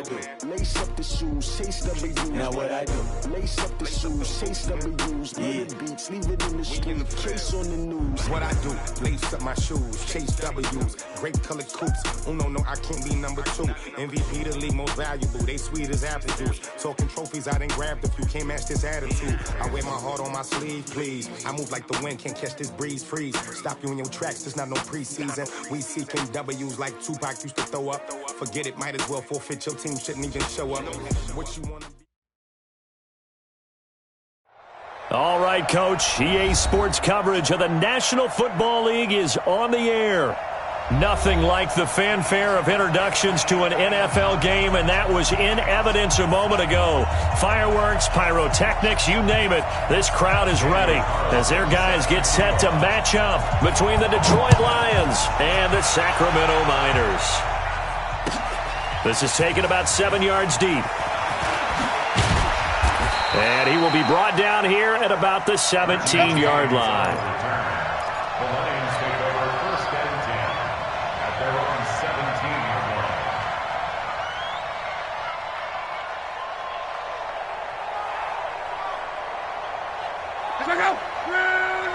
do? Lace up the shoes, chase W's. Now what I do? Lace up the shoes, chase W's. Yeah. Beats, leave it in the street, case on the news. What I do? Lace up my shoes, chase W's. Grape colored coops. Uno, no, I can't be number 2. MVP the league most valuable. They sweet as apple juice. Talking trophies, I done grabbed a few. Can't match this attitude. I wear my heart on my sleeve, please. I move like the wind, can't catch this breeze. Freeze. Stop you in your tracks. There's not no preseason. We seeking W's like Tupac used to throw up. Forget it, might as well forfeit. Your team shouldn't even show up. What you want to be? All right, Coach. EA Sports coverage of the National Football League is on the air. Nothing like the fanfare of introductions to an NFL game, and that was in evidence a moment ago. Fireworks, pyrotechnics, you name it. This crowd is ready as their guys get set to match up between the Detroit Lions and the Sacramento Miners. This is taken about 7 yards deep. And he will be brought down here at about the 17-yard line. The Lions take over 1st and 10 at their own 17-yard line. Let's go! 90!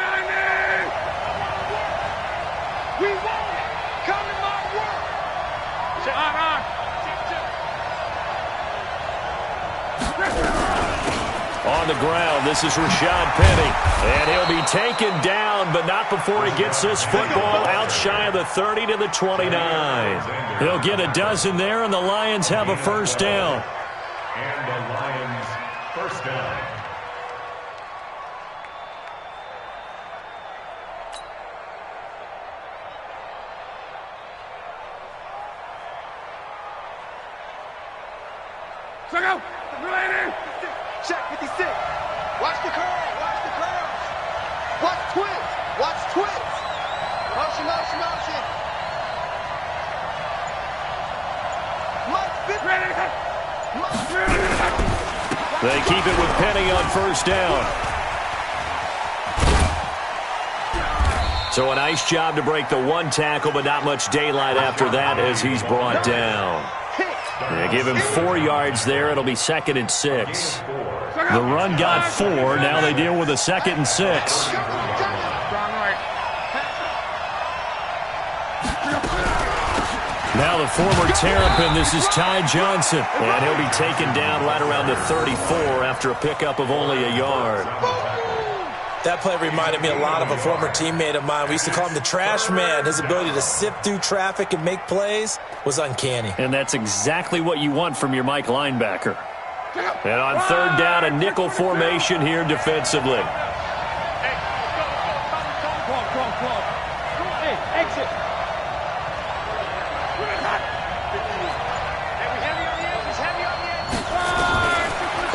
We want it! Come to my work! On the ground, this is Rashad Penny. And he'll be taken down, but not before he gets this football out shy of the 30 to the 29. He'll get a dozen there, and the Lions have a first down. And the Lions first down. Let's go! Ready! Check 56. Watch the curl. Watch the curls. Watch twist. Watch twist. Motion, motion, motion. They keep it with Penny on first down. So a nice job to break the one tackle, but not much daylight after that as he's brought down. They give him 4 yards there. It'll be 2nd and 6. The run got 4. Now they deal with a 2nd and 6. Now the former Terrapin, this is Ty Johnson. And he'll be taken down right around the 34 after a pickup of only a yard. That play reminded me a lot of a former teammate of mine. We used to call him the trash man. His ability to sift through traffic and make plays was uncanny. And that's exactly what you want from your Mike linebacker. And on 3rd down, a nickel formation here defensively.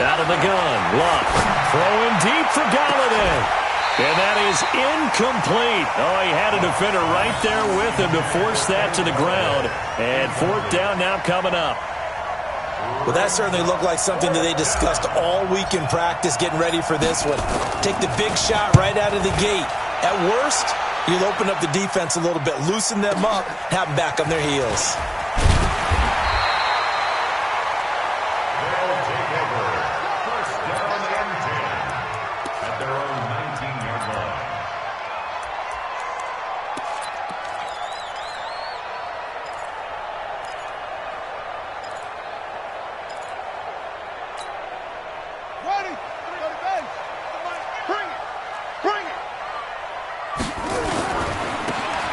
Out of the gun, Luck. Throwing deep for Galladay. And that is incomplete. Oh, he had a defender right there with him to force that to the ground. And 4th down now coming up. Well, that certainly looked like something that they discussed all week in practice getting ready for this one. Take the big shot right out of the gate. At worst, you'll open up the defense a little bit, loosen them up, have them back on their heels.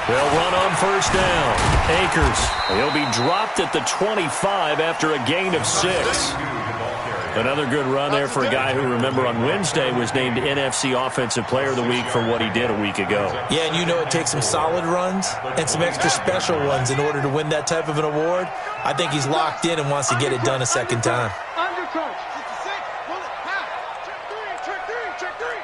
They'll run on first down. Akers. He'll be dropped at the 25 after a gain of 6. Another good run there for a guy who, remember, on Wednesday was named NFC Offensive Player of the Week for what he did a week ago. Yeah, and you know it takes some solid runs and some extra special ones in order to win that type of an award. I think he's locked in and wants to get it done a second time. Undercoach. 66. Pull it. Pass. Check 3. Check 3. Check 3.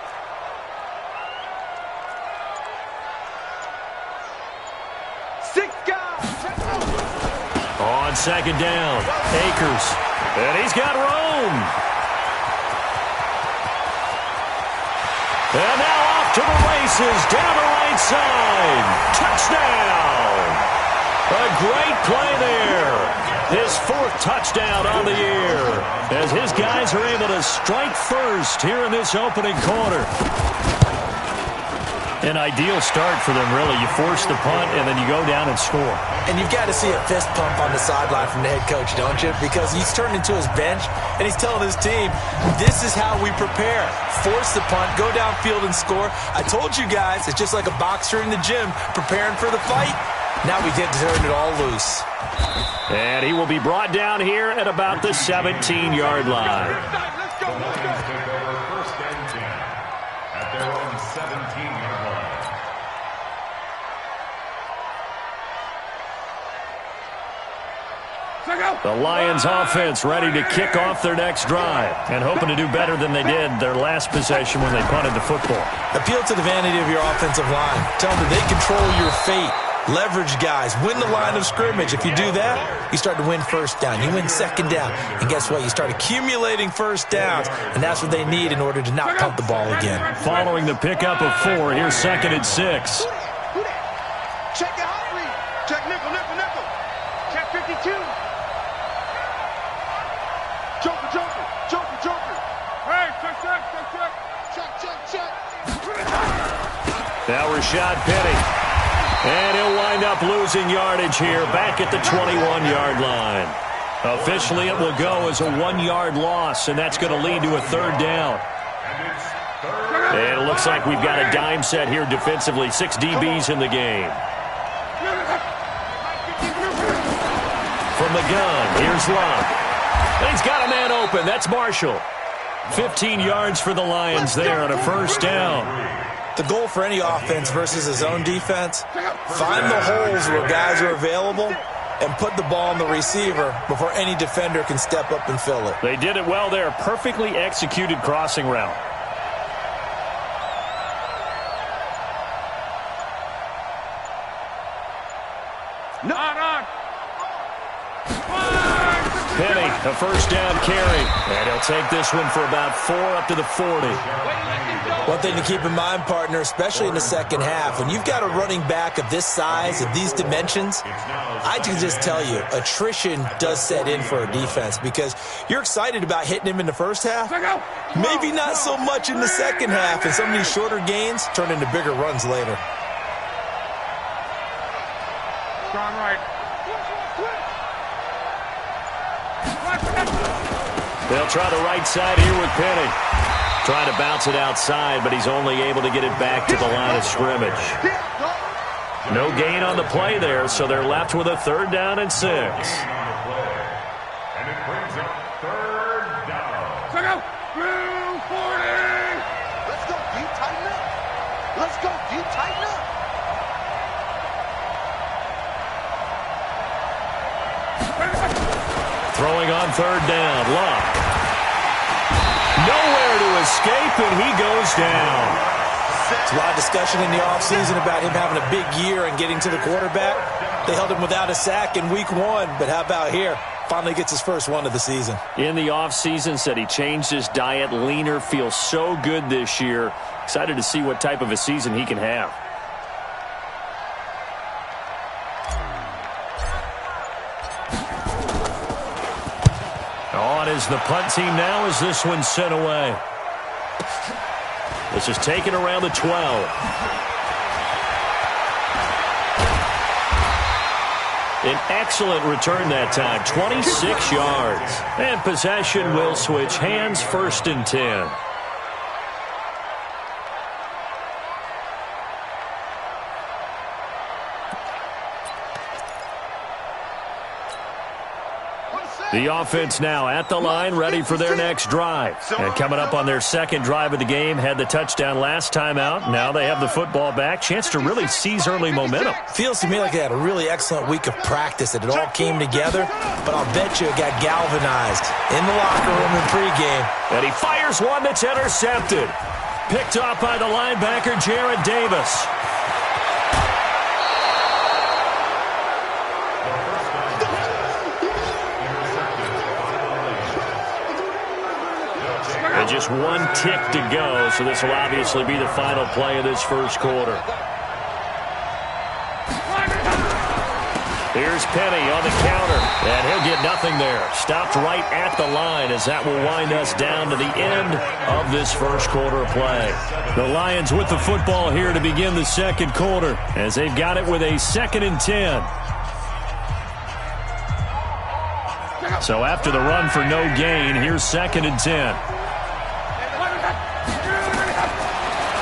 On 2nd down, Akers. And he's got room. And now off to the races, down the right side. Touchdown. A great play there. His 4th touchdown on the year as his guys are able to strike first here in this opening quarter. An ideal start for them, really. You force the punt, and then you go down and score. And you've got to see a fist pump on the sideline from the head coach, don't you? Because he's turned into his bench, and he's telling his team, this is how we prepare. Force the punt, go downfield and score. I told you guys, it's just like a boxer in the gym preparing for the fight. Now we get to turn it all loose. And he will be brought down here at about the 17-yard line. The Lions take over 1st and 10 at their own 17-yard line. The Lions offense ready to kick off their next drive and hoping to do better than they did their last possession when they punted the football. Appeal to the vanity of your offensive line. Tell them that they control your fate. Leverage guys. Win the line of scrimmage. If you do that, you start to win 1st down. You win 2nd down. And guess what? You start accumulating 1st downs. And that's what they need in order to not punt the ball again. Following the pickup of 4, here's 2nd and 6. Check your hot read. Check nickel. Check 52. Joker. Hey, check. Now Rashad Penny. And he'll wind up losing yardage here back at the 21-yard line. Officially, it will go as a 1-yard loss, and that's going to lead to a 3rd down. And it looks like we've got a dime set here defensively. 6 DBs in the game. From the gun, here's Love. And he's got a man open. That's Marshall. 15 yards for the Lions there on a 1st down. The goal for any offense versus a zone defense, find the holes where guys are available and put the ball on the receiver before any defender can step up and fill it. They did it well there. Perfectly executed crossing route. Penny, a 1st down carry. And he'll take this one for about 4 up to the 40. One thing to keep in mind, partner, especially in the 2nd half, when you've got a running back of this size, of these dimensions, I can just tell you, attrition does set in for a defense because you're excited about hitting him in the 1st half. Maybe not so much in the 2nd half, and some of these shorter gains turn into bigger runs later. Strong right. They'll try the right side here with Penny. Trying to bounce it outside, but he's only able to get it back to the line of scrimmage. No gain on the play there, so they're left with a 3rd down and 6. And it brings up 3rd down. Check out. 40. Let's go, deep, tighten up. Let's go, deep, tighten up. Throwing on 3rd down, Luck. Nowhere to escape, and he goes down. There's a lot of discussion in the offseason about him having a big year and getting to the quarterback. They held him without a sack in week 1, but how about here? Finally gets his first one of the season. In the offseason, said he changed his diet, leaner, feels so good this year. Excited to see what type of a season he can have. On is the punt team now as this one's sent away. This is taken around the 12. An excellent return that time, 26 yards. And possession will switch hands, 1st and 10. The offense now at the line, ready for their next drive. And coming up on their 2nd drive of the game, had the touchdown last time out. Now they have the football back. Chance to really seize early momentum. Feels to me like they had a really excellent week of practice, that it all came together. But I'll bet you it got galvanized in the locker room in pregame. And he fires one that's intercepted. Picked off by the linebacker, Jared Davis. And just 1 tick to go, so this will obviously be the final play of this 1st quarter. Here's Here's Penny on the counter, and he'll get nothing there. Stopped right at the line as that will wind us down to the end of this first quarter of play. The Lions with the football here to begin the second quarter as they've got it with a 2nd and 10. So after the run for no gain, here's 2nd and 10.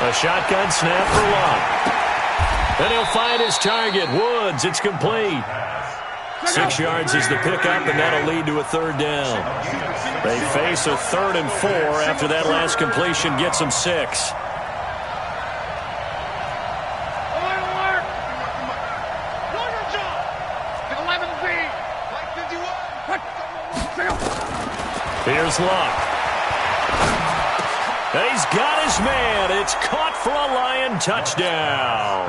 A shotgun snap for Locke. And he'll find his target, Woods. It's complete. 6 yards is the pickup, and that'll lead to a 3rd down. They face a 3rd and 4 after that last completion gets them 6. Here's Locke. And he's got his man. It's caught for a Lion touchdown.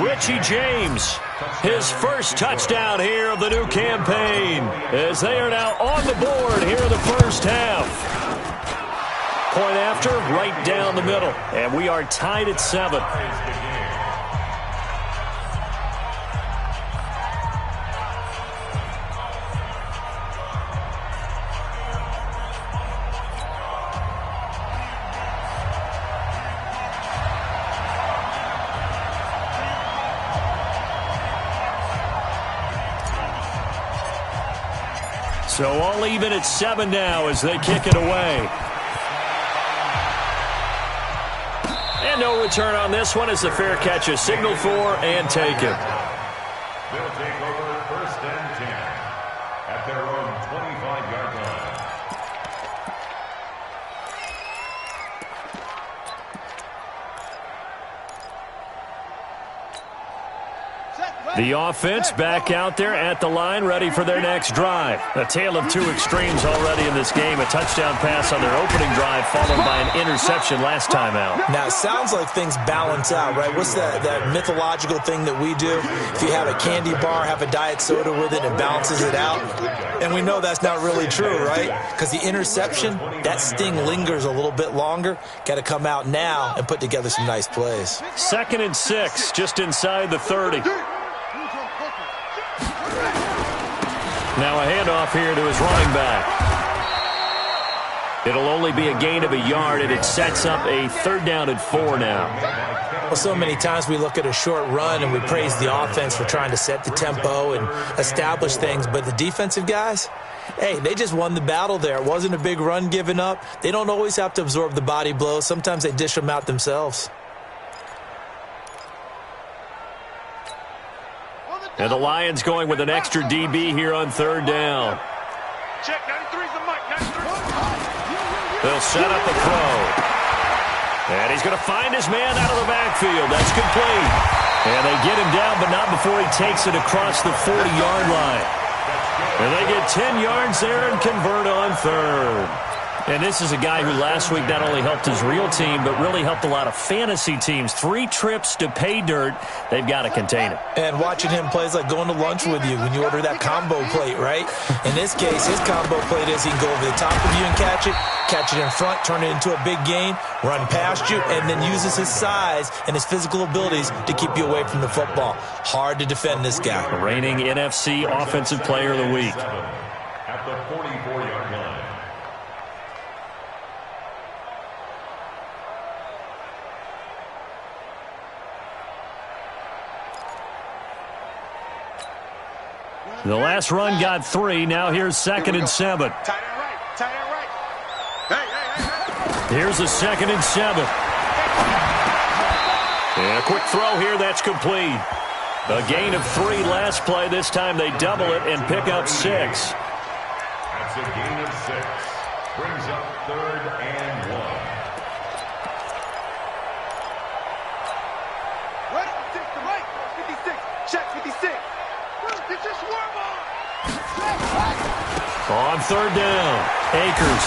Richie James, his first touchdown here of the new campaign, as they are now on the board here in the first half. Point after, right down the middle. And we are tied at 7. So all even at 7 now as they kick it away. And no return on this one as the fair catch is signaled for and taken. They'll take over 1st and 10 at their own 25-yard line. The offense back out there at the line, ready for their next drive. A tale of 2 extremes already in this game. A touchdown pass on their opening drive, followed by an interception last time out. Now, it sounds like things balance out, right? What's that mythological thing that we do? If you have a candy bar, have a diet soda with it, it balances it out. And we know that's not really true, right? Because the interception, that sting lingers a little bit longer. Got to come out now and put together some nice plays. 2nd and 6, just inside the 30. Now a handoff here to his running back. It'll only be a gain of a yard, and it sets up a 3rd down and 4 now. Well, so many times we look at a short run and we praise the offense for trying to set the tempo and establish things, but the defensive guys, hey, they just won the battle there. It wasn't a big run given up. They don't always have to absorb the body blows. Sometimes they dish them out themselves. And the Lions going with an extra DB here on 3rd down. Check, 93's the mic, 93. They'll set up a throw. And he's going to find his man out of the backfield. That's complete. And they get him down, but not before he takes it across the 40-yard line. And they get 10 yards there and convert on 3rd. And this is a guy who last week not only helped his real team, but really helped a lot of fantasy teams. 3 trips to pay dirt. They've got to contain him. And watching him play is like going to lunch with you when you order that combo plate, right? In this case, his combo plate is he can go over the top of you and catch it in front, turn it into a big gain, run past you, and then uses his size and his physical abilities to keep you away from the football. Hard to defend this guy. Reigning NFC Offensive Player of the Week. At the 44-yard line. The last run got 3. Now here's 2nd and 7. Tight end right, tight end right. Hey. Here's a 2nd and 7. And a quick throw here. That's complete. A gain of 3 last play. This time they double it and pick up 6. That's a gain of 6. Brings up 3rd and 1. Right, 6 to right, 56. Check, 56. It's just warm on. On 3rd down, Akers.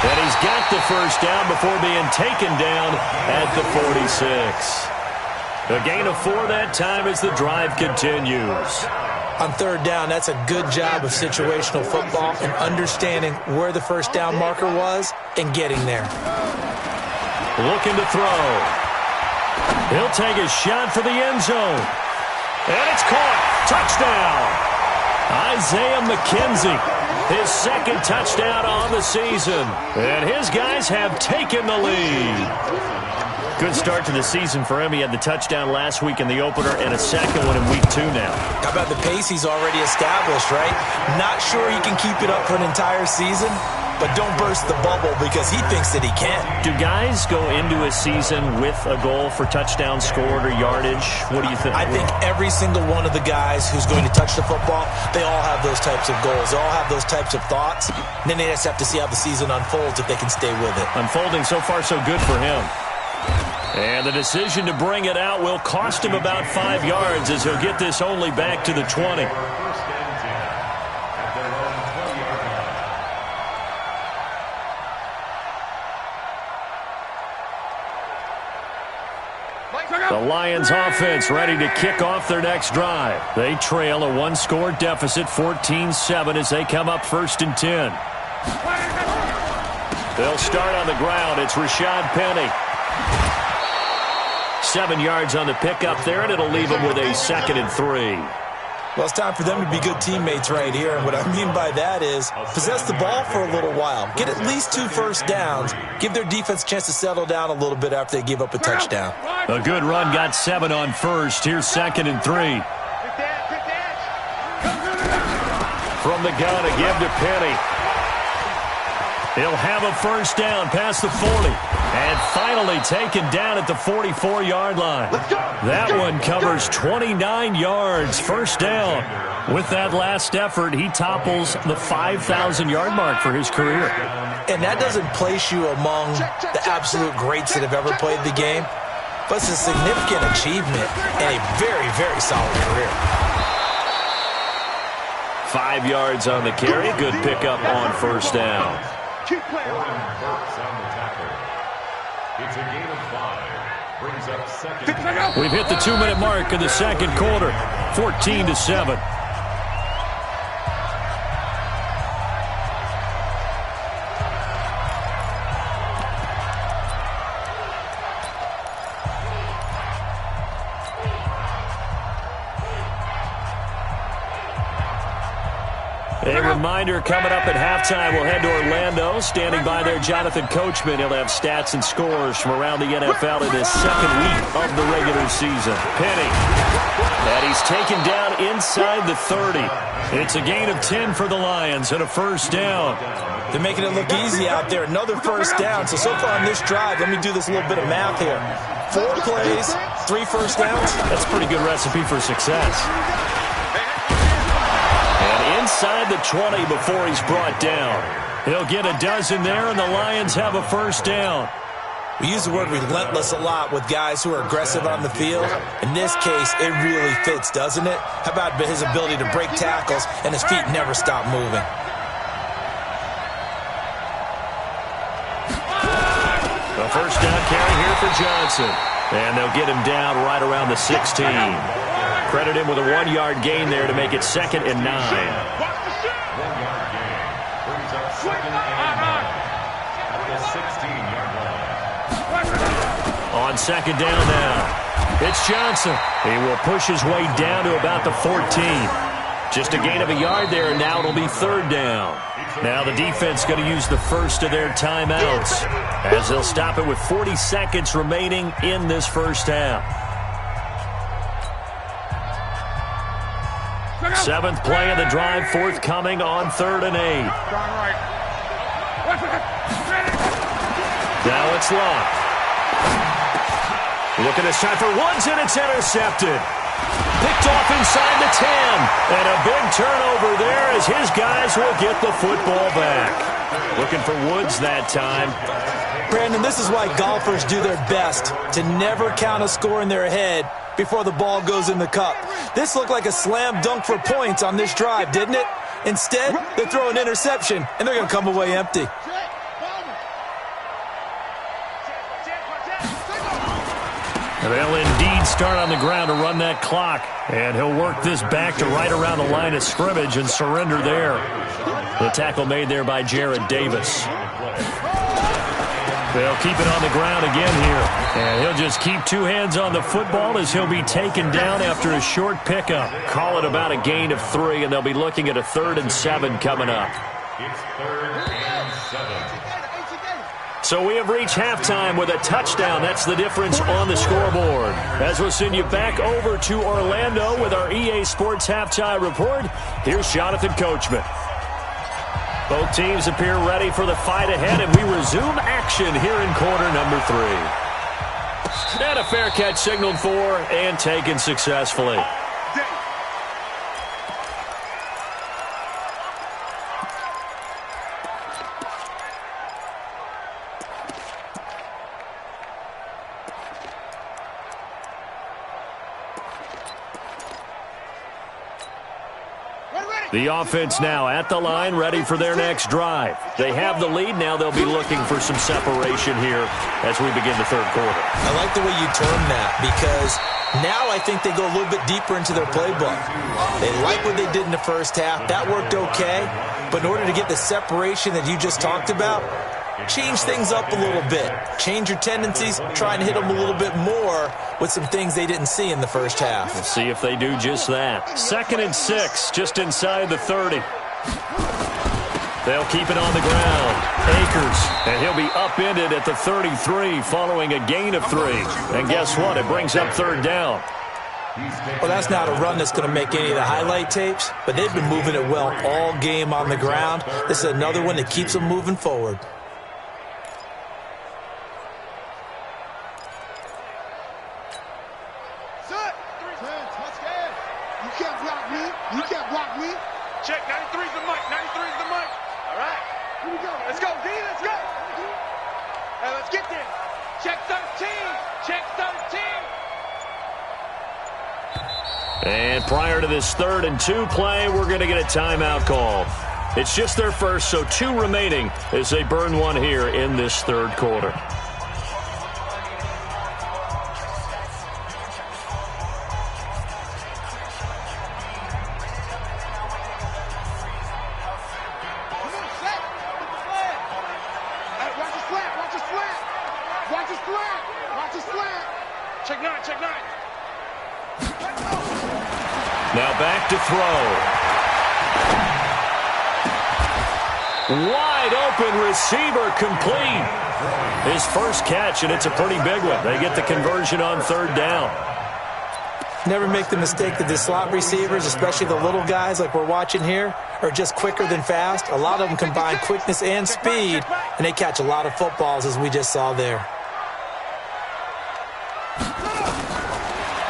And he's got the first down before being taken down at the 46. A gain of 4 that time as the drive continues. On 3rd down, that's a good job of situational football and understanding where the first down marker was and getting there. Looking to throw. He'll take a shot for the end zone. And it's caught. Touchdown. Isaiah McKenzie, his second touchdown on the season. And his guys have taken the lead. Good start to the season for him. He had the touchdown last week in the opener and a second one in week 2 now. How about the pace he's already established, right? Not sure he can keep it up for an entire season, but don't burst the bubble because he thinks that he can. Do guys go into a season with a goal for touchdown scored or yardage? What do you think? I think every single one of the guys who's going to touch the football, they all have those types of goals. They all have those types of thoughts. And then they just have to see how the season unfolds if they can stay with it. Unfolding so far so good for him. And the decision to bring it out will cost him about 5 yards as he'll get this only back to the 20. The Lions offense ready to kick off their next drive. They trail a 1-score deficit, 14-7, as they come up 1st and 10. They'll start on the ground. It's Rashad Penny. 7 yards on the pickup there, and it'll leave them with a 2nd and 3. Well, it's time for them to be good teammates right here. And what I mean by that is possess the ball for a little while. Get at least 2 first downs. Give their defense a chance to settle down a little bit after they give up a touchdown. A good run got 7 on first. Here's 2nd and 3. From the gun, a give to Penny. He'll have a first down past the 40. And finally taken down at the 44-yard line. That one covers 29 yards. First down. With that last effort, he topples the 5,000-yard mark for his career. And that doesn't place you among the absolute greats that have ever played the game. But it's a significant achievement and a very, very solid career. 5 yards on the carry. Good pickup on first down. It's a gain of 5. Brings up 2nd. We've hit the 2-minute mark in the second quarter. 14-7. A reminder coming up at halftime, we'll head to Orlando. Standing by there, Jonathan Coachman. He'll have stats and scores from around the NFL in his second week of the regular season. Penny. And he's taken down inside the 30. It's a gain of 10 for the Lions and a first down. They're making it look easy out there. Another first down. So far on this drive, let me do this little bit of math here. 4 plays, 3 first downs. That's a pretty good recipe for success. Inside the 20 before he's brought down. He'll get a dozen there, and the Lions have a first down. We use the word relentless a lot with guys who are aggressive on the field. In this case, it really fits, doesn't it? How about his ability to break tackles and his feet never stop moving? A first down carry here for Johnson. And they'll get him down right around the 16. Credit him with a 1-yard gain there to make it 2nd and 9. 1-yard gain. Brings up 2nd and 9. At the 16-yard line. On 2nd down now. It's Johnson. He will push his way down to about the 14. Just a gain of a yard there, and now it'll be 3rd down. Now the defense going to use the first of their timeouts as they'll stop it with 40 seconds remaining in this first half. 7th play of the drive, forthcoming on 3rd and 8. Now it's locked. Looking this time for Woods, and it's intercepted. Picked off inside the 10. And a big turnover there as his guys will get the football back. Looking for Woods that time. Brandon, this is why golfers do their best to never count a score in their head before the ball goes in the cup. This looked like a slam dunk for points on this drive, didn't it? Instead, they throw an interception, and they're going to come away empty. They'll indeed start on the ground to run that clock. And he'll work this back to right around the line of scrimmage and surrender there. The tackle made there by Jared Davis. They'll keep it on the ground again here. And he'll just keep two hands on the football as he'll be taken down after a short pickup. Call it about a gain of 3, and they'll be looking at a 3rd and 7 coming up. It's 3rd and 7. So we have reached halftime with a touchdown. That's the difference on the scoreboard. As we'll send you back over to Orlando with our EA Sports Halftime Report, here's Jonathan Coachman. Both teams appear ready for the fight ahead, and we resume action here in quarter number 3. And a fair catch signaled for and taken successfully. The offense now at the line, ready for their next drive. They have the lead. Now they'll be looking for some separation here as we begin the 3rd quarter. I like the way you term that, because now I think they go a little bit deeper into their playbook. They like what they did in the first half. That worked okay. But in order to get the separation that you just talked about, change things up a little bit. Change your tendencies. Try and hit them a little bit more with some things they didn't see in the first half. We'll see if they do just that. 2nd and 6, just inside the 30. They'll keep it on the ground. Akers, and he'll be upended at the 33 following a gain of 3. And guess what? It brings up 3rd down. Well, that's not a run that's going to make any of the highlight tapes, but they've been moving it well all game on the ground. This is another one that keeps them moving forward. Check, 93's the mic, 93's the mic. All right, here we go. Let's go, D, let's go. Hey, let's get there. Check 13, check 13. And prior to this 3rd and 2 play, we're going to get a timeout call. It's just their first, so 2 remaining as they burn one here in this 3rd quarter. Now back to throw. Wide open receiver complete. His first catch, and it's a pretty big one. They get the conversion on 3rd down. Never make the mistake that the slot receivers, especially the little guys like we're watching here, are just quicker than fast. A lot of them combine quickness and speed, and they catch a lot of footballs, as we just saw there.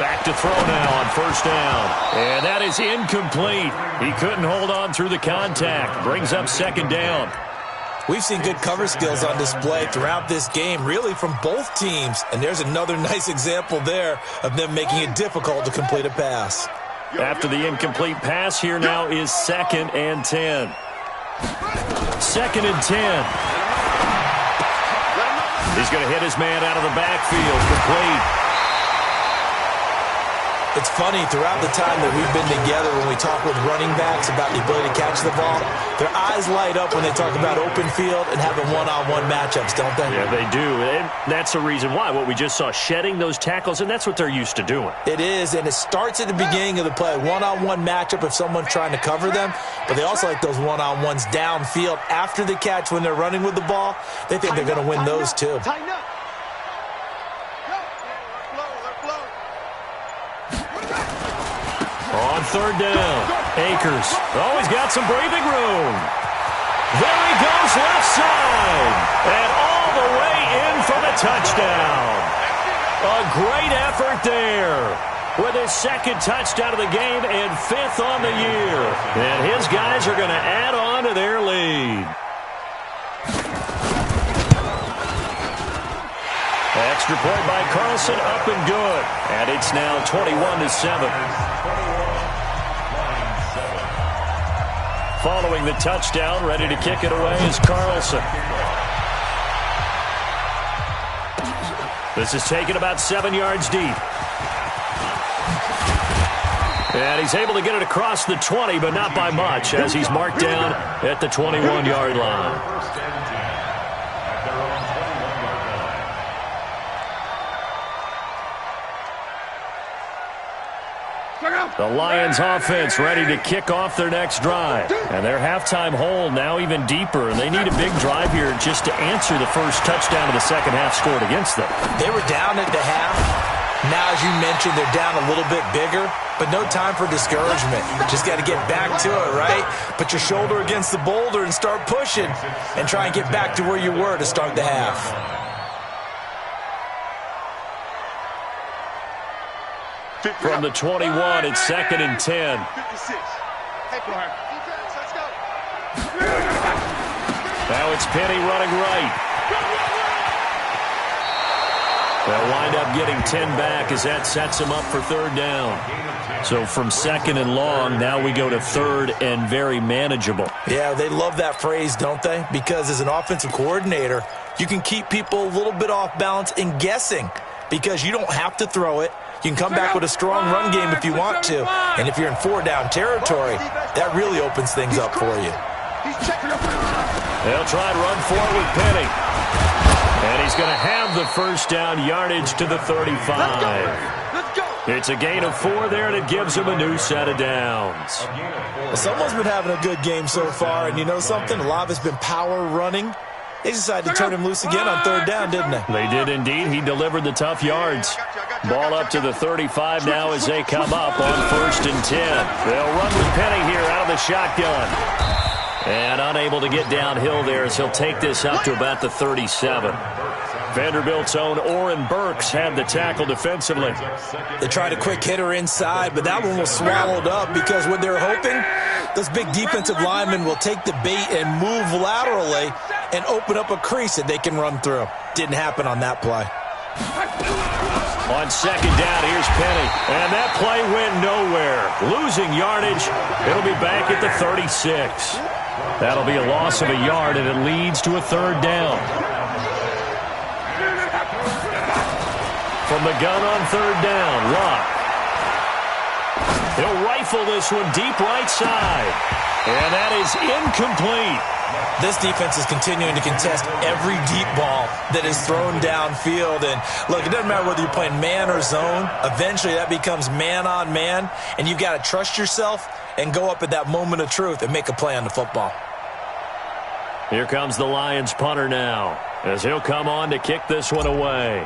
Back to throw now on 1st down. And that is incomplete. He couldn't hold on through the contact. Brings up 2nd down. We've seen good cover skills on display throughout this game, really from both teams. And there's another nice example there of them making it difficult to complete a pass. After the incomplete pass, here now is 2nd and 10. 2nd and 10. He's going to hit his man out of the backfield. Complete. It's funny, throughout the time that we've been together, when we talk with running backs about the ability to catch the ball, their eyes light up when they talk about open field and having one-on-one matchups, don't they? Yeah, they do. And that's the reason why. What we just saw, shedding those tackles, and that's what they're used to doing. It is, and it starts at the beginning of the play. One-on-one matchup if someone's trying to cover them, but they also like those one-on-ones downfield after the catch when they're running with the ball. They think they're going to win those, too. Tighten up. On 3rd down, Akers. Oh, he's got some breathing room. There he goes left side. And all the way in for the touchdown. A great effort there. With his 2nd touchdown of the game and 5th on the year. And his guys are going to add on to their lead. Extra point by Carlson, up and good. And it's now 21-7. Following the touchdown, ready to kick it away is Carlson. This is taken about 7 yards deep. And he's able to get it across the 20, but not by much, as he's marked down at the 21-yard line. The Lions offense ready to kick off their next drive. And their halftime hole now even deeper. And they need a big drive here just to answer the first touchdown of the second half scored against them. They were down at the half. Now, as you mentioned, they're down a little bit bigger, but no time for discouragement. Just got to get back to it, right? Put your shoulder against the boulder and start pushing and try and get back to where you were to start the half. From the 21, it's 2nd and 10. 56. Hey, defense, let's go. Now it's Penny running right. They'll wind up getting 10 back as that sets them up for third down. So from 2nd and long, now we go to 3rd and very manageable. Yeah, they love that phrase, don't they? Because as an offensive coordinator, you can keep people a little bit off balance and guessing because you don't have to throw it. You can come back with a strong run game if you want to. And if you're in 4-down territory, that really opens things up for you. They'll try and run forward with Penny. And he's going to have the first down yardage to the 35. Let's go. It's a gain of 4 there, and it gives him a new set of downs. Well, someone's been having a good game so far, and you know something? A lot of it's been power running. They decided to turn him loose again on 3rd down, didn't they? They did indeed. He delivered the tough yards. Ball up to the 35 now as they come up on 1st and 10. They'll run with Penny here out of the shotgun. And unable to get downhill there as he'll take this up to about the 37. Vanderbilt's own Oren Burks had the tackle defensively. They tried a quick hitter inside, but that one was swallowed up because what they're hoping, those big defensive linemen will take the bait and move laterally and open up a crease that they can run through. Didn't happen on that play. On 2nd down, here's Penny. And that play went nowhere. Losing yardage. It'll be back at the 36. That'll be a loss of a yard, and it leads to a 3rd down. From the gun on 3rd down, Locke. He'll rifle this one deep right side. And that is incomplete. This defense is continuing to contest every deep ball that is thrown downfield. And look, it doesn't matter whether you're playing man or zone. Eventually that becomes man on man, and you've got to trust yourself and go up at that moment of truth and make a play on the football. Here comes the Lions punter now as he'll come on to kick this one away.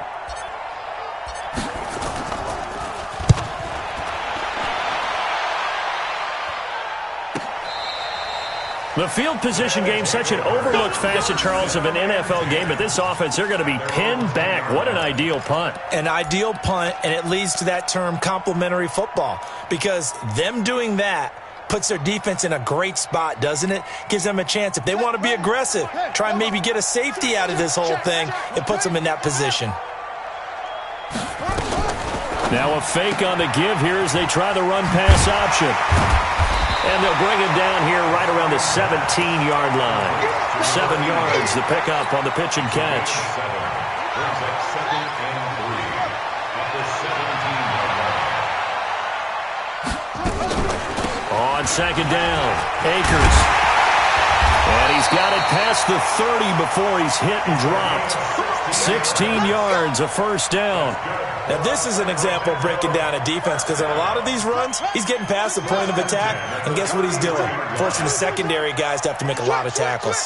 The field position game, such an overlooked facet, Charles, of an NFL game. But this offense, they're going to be pinned back. What an ideal punt. An ideal punt, and it leads to that term complementary football. Because them doing that puts their defense in a great spot, doesn't it? Gives them a chance. If they want to be aggressive, try and maybe get a safety out of this whole thing, it puts them in that position. Now a fake on the give here as they try the run-pass option. And they'll bring him down here right around the 17-yard line. 7 yards, the pickup on the pitch and catch. On 2nd down, Akers. And he's got it past the 30 before he's hit and dropped. 16 yards, a first down. Now, this is an example of breaking down a defense because in a lot of these runs, he's getting past the point of attack, and guess what he's doing? Forcing the secondary guys to have to make a lot of tackles.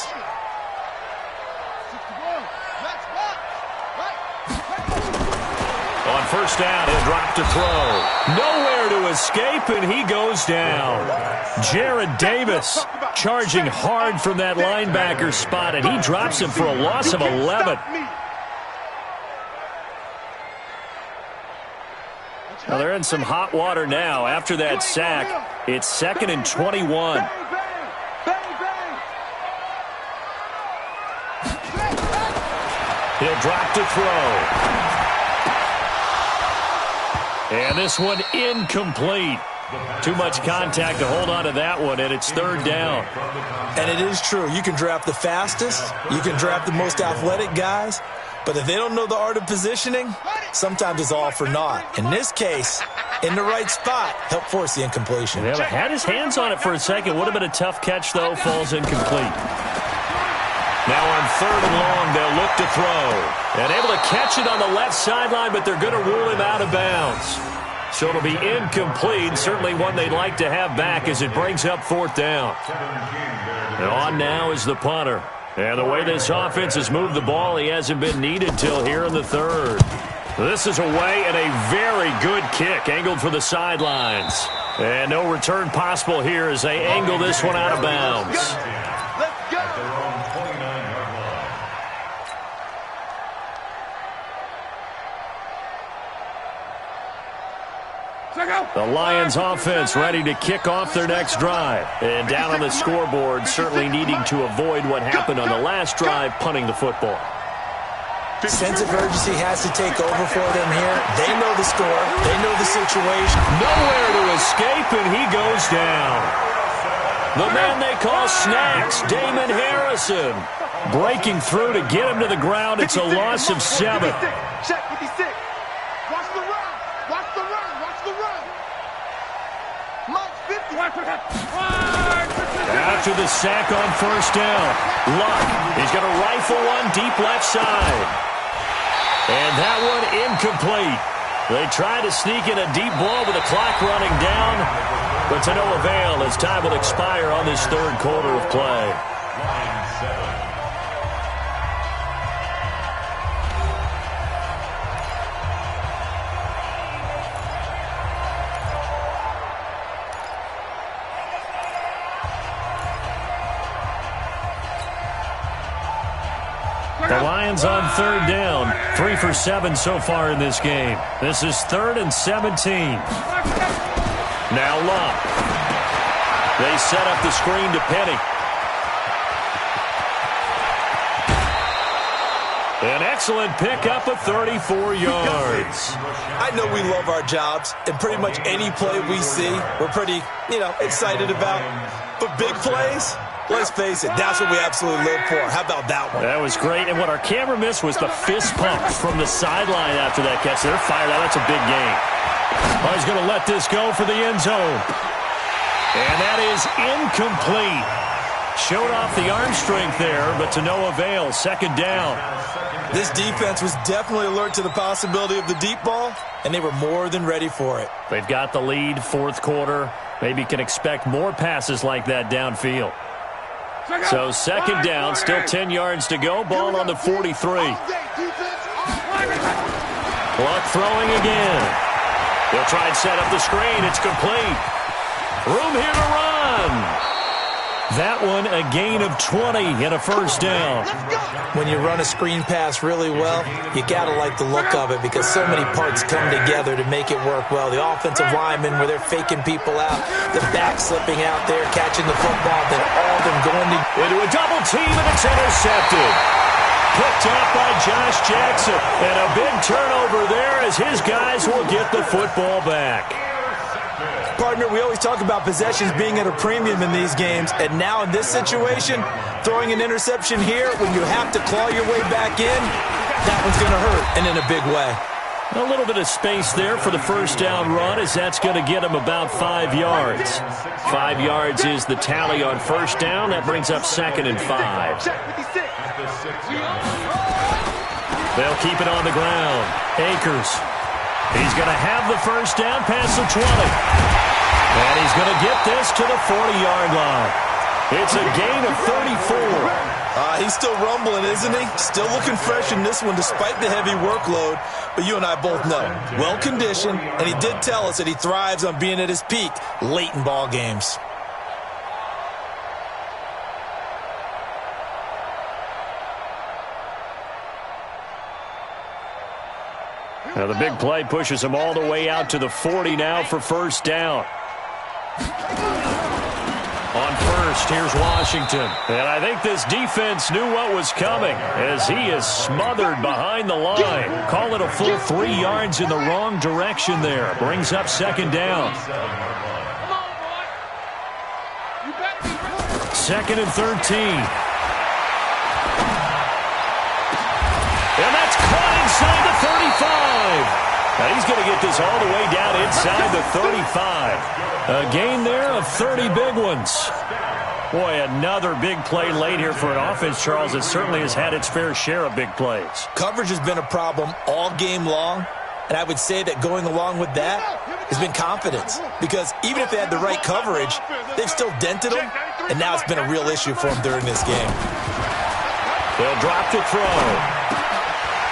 On 1st down, he'll drop to throw. Nowhere to escape, and he goes down. Jared Davis charging hard from that linebacker spot, and he drops him for a loss of 11. Well, they're in some hot water now. After that sack, it's 2nd and 21. He'll drop to throw. And this one incomplete. Too much contact to hold on to that one, and it's 3rd down. And it is true. You can draft the fastest. You can draft the most athletic guys. But if they don't know the art of positioning, sometimes it's all for naught. In this case, in the right spot, help force the incompletion. Yeah, had his hands on it for a second. Would have been a tough catch, though. Falls incomplete. Now on 3rd and long, they'll look to throw. And able to catch it on the left sideline, but they're going to rule him out of bounds. So it'll be incomplete. Certainly one they'd like to have back as it brings up 4th down. And on now is the punter. And the way this offense has moved the ball, he hasn't been needed till here in the 3rd. This is away and a very good kick angled for the sidelines. And no return possible here as they angle this one out of bounds. Let's go. The Lions offense ready to kick off their next drive. And down on the scoreboard, certainly needing to avoid what happened on the last drive, punting the football. Sense of urgency has to take over for them here. They know the score. They know the situation. Nowhere to escape, and he goes down. The man they call Snacks, Damon Harrison. Breaking through to get him to the ground. It's a loss of 7. Check 56. Watch the run. Watch the run. Watch the run. Mike 50. After the sack on 1st down, Luck is going to rifle one deep left side. And that one incomplete. They try to sneak in a deep ball with the clock running down, but to no avail as time will expire on this 3rd quarter of play. The Lions on 3rd down, 3 for 7 so far in this game. This is 3rd and 17. Now Luck. They set up the screen to Penny. An excellent pickup of 34 yards. I know we love our jobs, and pretty much any play we see, we're pretty, excited about. But big plays, let's face it, that's what we absolutely live for. How about that one? That was great, and what our camera missed was the fist pump from the sideline after that catch. They're fired out. That's a big game. Oh, he's going to let this go for the end zone. And that is incomplete. Showed off the arm strength there, but to no avail. 2nd down. This defense was definitely alert to the possibility of the deep ball, and they were more than ready for it. They've got the lead, 4th quarter. Maybe can expect more passes like that downfield. So 2nd down, still 10 yards to go. Ball on the 43. Luck throwing again. They'll try and set up the screen. It's complete. Room here to run. That one a gain of 20 and a 1st down. When you run a screen pass really well, you got to like the look of it because so many parts come together to make it work well. The offensive linemen where they're faking people out, the back slipping out there, catching the football, then all of them going into a double team, and it's intercepted. Picked up by Josh Jackson, and a big turnover there as his guys will get the football back. Partner, we always talk about possessions being at a premium in these games, and now in this situation, throwing an interception here when you have to claw your way back in, that one's going to hurt, and in a big way. A little bit of space there for the 1st down run as that's going to get him about 5 yards. 5 yards is the tally on 1st down. That brings up 2nd and 5. They'll keep it on the ground. Akers. He's going to have the 1st down past the 20. And he's going to get this to the 40-yard line. It's a gain of 34. He's still rumbling, isn't he? Still looking fresh in this one despite the heavy workload. But you and I both know, well-conditioned, and he did tell us that he thrives on being at his peak late in ball games. Now the big play pushes him all the way out to the 40 now for 1st down. On 1st, here's Washington. And I think this defense knew what was coming as he is smothered behind the line. Call it a full 3 yards in the wrong direction there. Brings up 2nd down. 2nd and 13. And that's caught inside the 35. Now he's going to get this all the way down inside the 35. A gain there of 30 big ones. Boy, another big play late here for an offense, Charles, that certainly has had its fair share of big plays. Coverage has been a problem all game long, and I would say that going along with that, has been confidence. Because even if they had the right coverage, they've still dented them, and now it's been a real issue for them during this game. They'll drop the throw.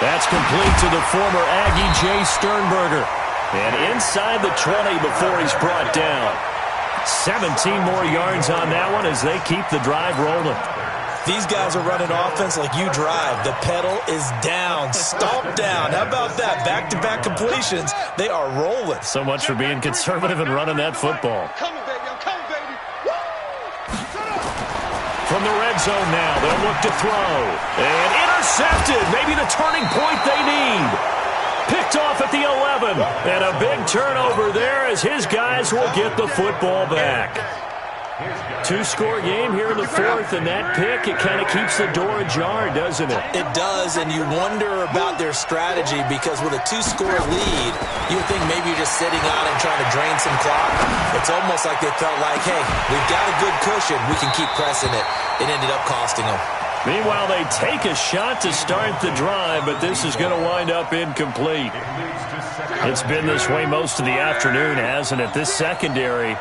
That's complete to the former Aggie, Jay Sternberger. And inside the 20 before he's brought down. 17 more yards on that one as they keep the drive rolling. These guys are running offense like you drive. The pedal is down, stomped down. How about that? Back-to-back completions. They are rolling. So much for being conservative and running that football. I'm coming, baby. I'm coming, baby. Woo! From the red zone now, they'll look to throw. And intercepted. Maybe the turning point they need. Picked off at the 11. And a big turnover there as his guys will get the football back. Two-score game here in the fourth, and that pick, it kind of keeps the door ajar, doesn't it? It does, and you wonder about their strategy because with a two-score lead, you would think maybe you're just sitting on it and trying to drain some clock. It's almost like they felt like, hey, we've got a good cushion. We can keep pressing it. It ended up costing them. Meanwhile, they take a shot to start the drive, but this is going to wind up incomplete. It's been this way most of the afternoon, hasn't it? This secondary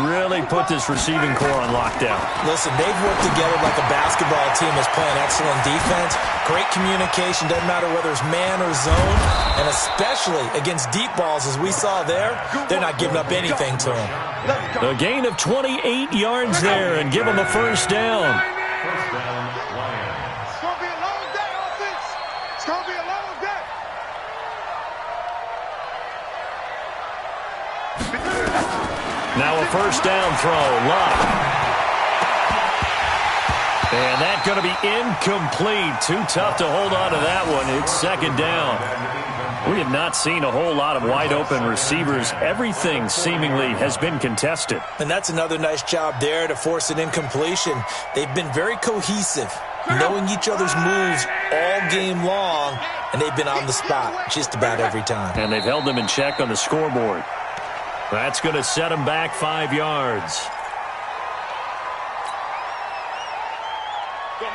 really put this receiving core on lockdown. Listen, they've worked together like a basketball team is playing excellent defense. Great communication, doesn't matter whether it's man or zone, and especially against deep balls as we saw there, they're not giving up anything to them. A gain of 28 yards there and give them a first down. First down, Lions. It's going to be a long day, offense. It's going to be a long day. Now a first down throw. Luck. And that's going to be incomplete. Too tough to hold on to that one. It's second down. We have not seen a whole lot of wide-open receivers. Everything seemingly has been contested. And that's another nice job there to force an incompletion. They've been very cohesive, knowing each other's moves all game long, and they've been on the spot just about every time. And they've held them in check on the scoreboard. That's going to set them back 5 yards.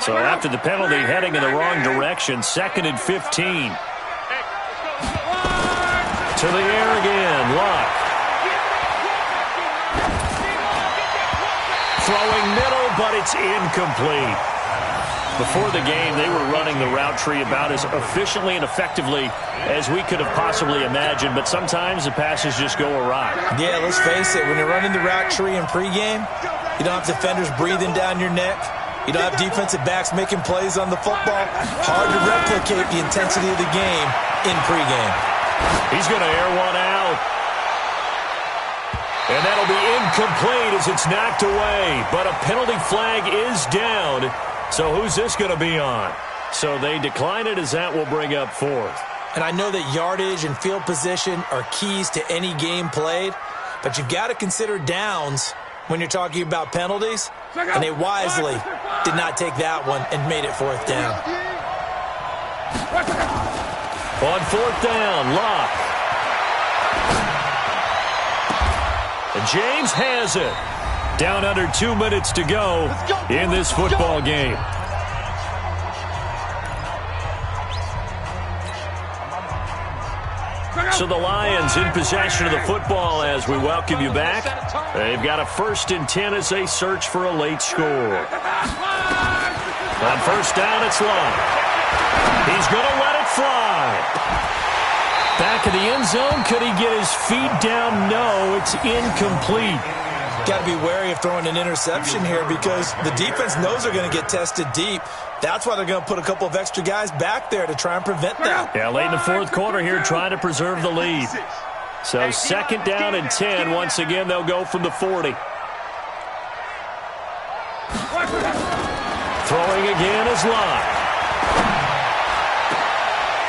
So after the penalty, heading in the wrong direction, 2nd and 15. To the air again, Luck. Throwing middle, but it's incomplete. Before the game, they were running the route tree about as efficiently and effectively as we could have possibly imagined, but sometimes the passes just go awry. Yeah, let's face it, when you're running the route tree in pregame, you don't have defenders breathing down your neck. You don't have defensive backs making plays on the football. Hard to replicate the intensity of the game in pregame. He's going to air one out. And that'll be incomplete as it's knocked away. But a penalty flag is down. So who's this going to be on? So they decline it as that will bring up fourth. And I know that yardage and field position are keys to any game played, but you've got to consider downs when you're talking about penalties. And they wisely did not take that one and made it fourth down. On fourth down, Locke. And James has it. Down under 2 minutes to go in this football game. So the Lions in possession of the football as we welcome you back. They've got a 1st and 10 as they search for a late score. On first down, it's Locke. He's going to let it fly. Back in the end zone, could he get his feet down? No, it's incomplete. Got to be wary of throwing an interception here because the defense knows they're going to get tested deep. That's why they're going to put a couple of extra guys back there to try and prevent that. Yeah, late in the fourth quarter here trying to preserve the lead. So 2nd down and 10. Once again, they'll go from the 40. Throwing again is Locke.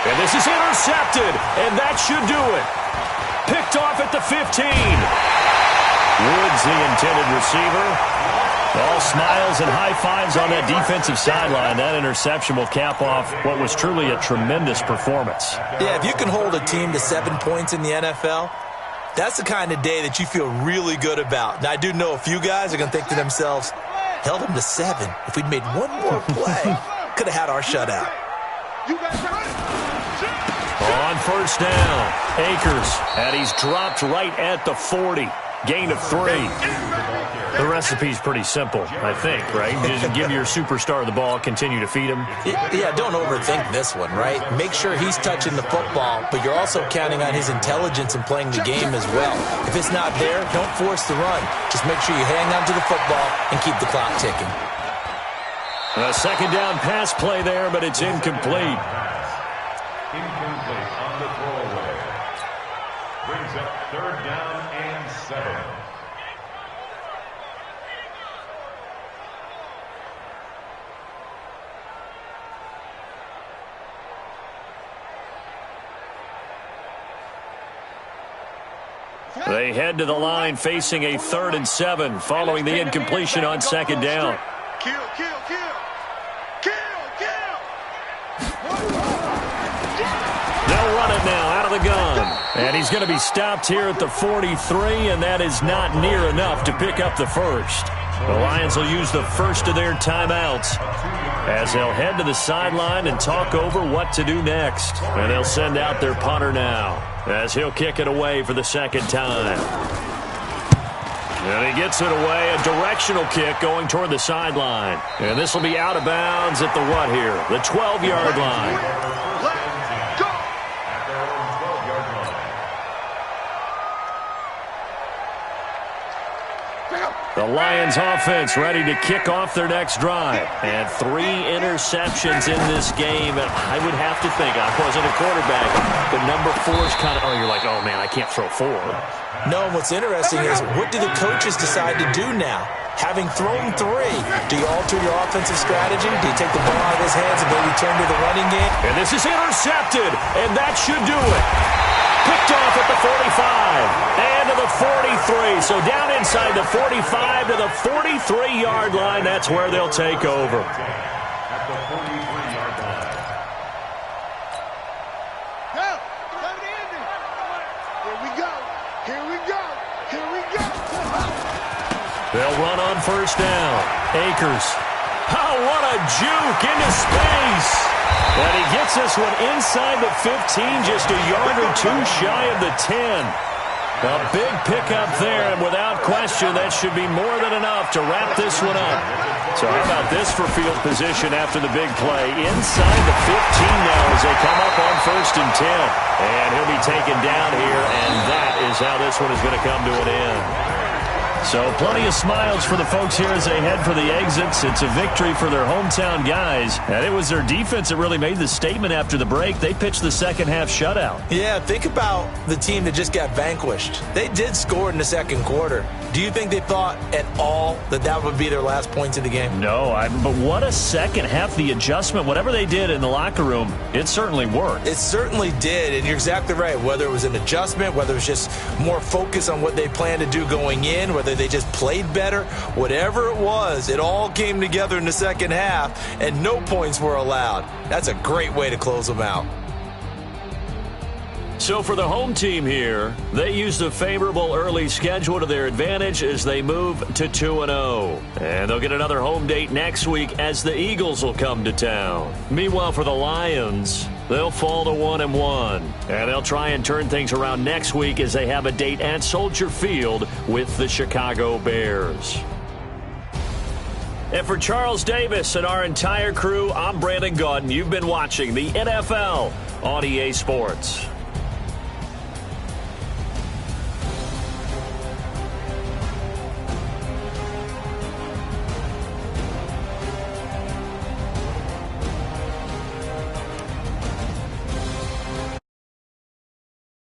And this is intercepted, and that should do it. Picked off at the 15. Woods, the intended receiver. All smiles and high fives on that defensive sideline. That interception will cap off what was truly a tremendous performance. Yeah, if you can hold a team to 7 points in the NFL, that's the kind of day that you feel really good about. Now, I do know a few guys are going to think to themselves, held them to 7. If we'd made one more play, could have had our shutout. On first down, Akers, and he's dropped right at the 40. Gain of 3. The recipe's pretty simple, I think, right? Just give your superstar the ball, continue to feed him. Yeah, don't overthink this one, right? Make sure he's touching the football, but you're also counting on his intelligence in playing the game as well. If it's not there, don't force the run. Just make sure you hang on to the football and keep the clock ticking. A second down pass play there, but it's incomplete. Incomplete on the throwaway. Brings up 3rd down and 7. They head to the line facing a 3rd and 7 following the incompletion on second down. Kill, kill, kill. Kill, kill. They'll run it now out of the gun. And he's going to be stopped here at the 43, and that is not near enough to pick up the first. The Lions will use the first of their timeouts as they'll head to the sideline and talk over what to do next. And they'll send out their punter now as he'll kick it away for the second time. And he gets it away, a directional kick going toward the sideline. And this will be out of bounds at the what here? The 12-yard line. The Lions offense ready to kick off their next drive. And 3 interceptions in this game. And I would have to think, I wasn't a quarterback, but number 4 is kind of, you're like, oh, man, I can't throw 4. No, what's interesting is what do the coaches decide to do now? Having thrown 3, do you alter your offensive strategy? Do you take the ball out of his hands and maybe turn to the running game? And this is intercepted, and that should do it. Picked off at the 45 and to the 43. So down inside the 45 to the 43-yard line. That's where they'll take over. At the 43-yard line. Go! Come to Indy! Here we go! Here we go! Here we go! They'll run on first down. Akers. Oh, what a juke into space. And he gets this one inside the 15, just a yard or 2 shy of the 10. A big pickup there, and without question, that should be more than enough to wrap this one up. So how about this for field position after the big play? Inside the 15 now as they come up on 1st and 10. And he'll be taken down here, and that is how this one is going to come to an end. So plenty of smiles for the folks here as they head for the exits. It's a victory for their hometown guys. And it was their defense that really made the statement after the break. They pitched the second half shutout. Yeah, think about the team that just got vanquished. They did score in the second quarter. Do you think they thought at all that that would be their last points of the game? No, but what a second half. The adjustment, whatever they did in the locker room, it certainly worked. It certainly did, and you're exactly right. Whether it was an adjustment, whether it was just more focus on what they planned to do going in, whether they just played better, whatever it was, it all came together in the second half, and no points were allowed. That's a great way to close them out. So for the home team here, they used a favorable early schedule to their advantage as they move to 2-0. And they'll get another home date next week as the Eagles will come to town. Meanwhile, for the Lions, they'll fall to 1-1. And they'll try and turn things around next week as they have a date at Soldier Field with the Chicago Bears. And for Charles Davis and our entire crew, I'm Brandon Gaudin. You've been watching the NFL on EA Sports.